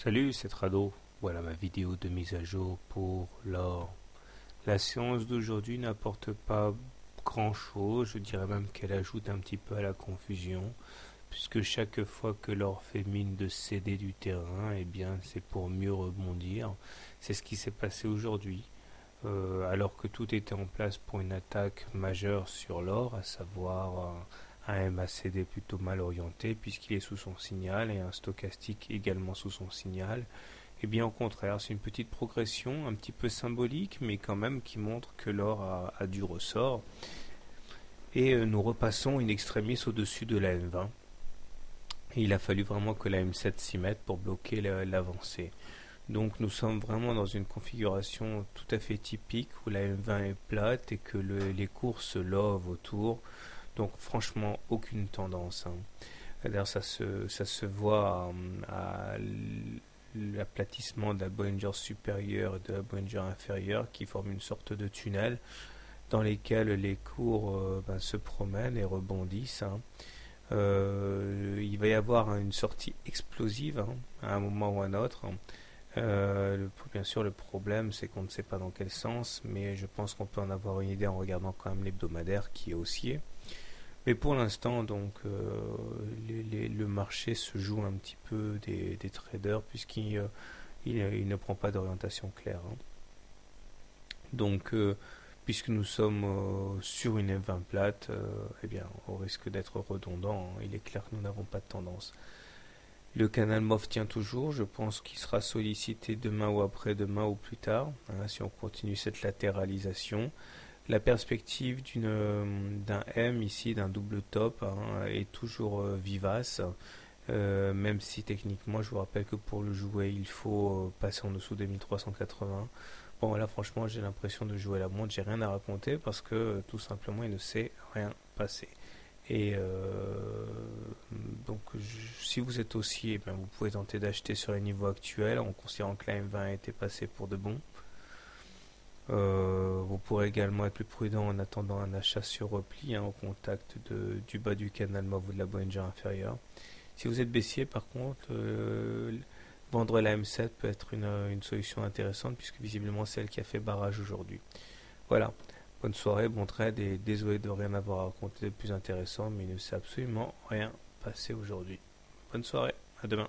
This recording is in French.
Salut, c'est Trado. Voilà ma vidéo de mise à jour pour l'or. La séance d'aujourd'hui n'apporte pas grand-chose, je dirais même qu'elle ajoute un petit peu à la confusion, puisque chaque fois que l'or fait mine de céder du terrain, eh bien c'est pour mieux rebondir. C'est ce qui s'est passé aujourd'hui. Alors que tout était en place pour une attaque majeure sur l'or, à savoir un MACD plutôt mal orienté puisqu'il est sous son signal et un stochastique également sous son signal. Et bien au contraire, c'est une petite progression un petit peu symbolique mais quand même qui montre que l'or a du ressort. Et nous repassons in extremis au-dessus de la M20. Et il a fallu vraiment que la M7 s'y mette pour bloquer l'avancée. Donc nous sommes vraiment dans une configuration tout à fait typique où la M20 est plate et que les cours se lovent autour. Donc franchement aucune tendance. D'ailleurs ça se voit à l'aplatissement de la Bollinger supérieure et de la Bollinger inférieure qui forment une sorte de tunnel dans lesquels les cours se promènent et rebondissent. Il va y avoir une sortie explosive à un moment ou à un autre. Bien sûr, le problème, c'est qu'on ne sait pas dans quel sens, mais je pense qu'on peut en avoir une idée en regardant quand même l'hebdomadaire qui est haussier. Mais pour l'instant, donc, le marché se joue un petit peu des traders puisqu'il il ne prend pas d'orientation claire. Donc, puisque nous sommes sur une M20 plate, eh bien, au risque d'être redondant, il est clair que nous n'avons pas de tendance. Le canal MOV tient toujours, je pense qu'il sera sollicité demain ou après-demain ou plus tard, si on continue cette latéralisation. La perspective d'un M ici, d'un double top, est toujours vivace, même si techniquement, je vous rappelle que pour le jouer, il faut passer en dessous des 1380. Bon, là, franchement, j'ai l'impression de jouer la montre, j'ai rien à raconter parce que tout simplement, il ne s'est rien passé. Et donc, si vous êtes haussier, vous pouvez tenter d'acheter sur les niveaux actuels en considérant que la M20 a été passée pour de bon. Vous pourrez également être plus prudent en attendant un achat sur repli au contact du bas du canal MOV ou de la Bollinger inférieure. Si vous êtes baissier, par contre, vendre la M7 peut être une solution intéressante puisque visiblement c'est elle qui a fait barrage aujourd'hui. Voilà. Bonne soirée, bon trade et désolé de rien avoir à raconter de plus intéressant, mais il ne s'est absolument rien passé aujourd'hui. Bonne soirée, à demain.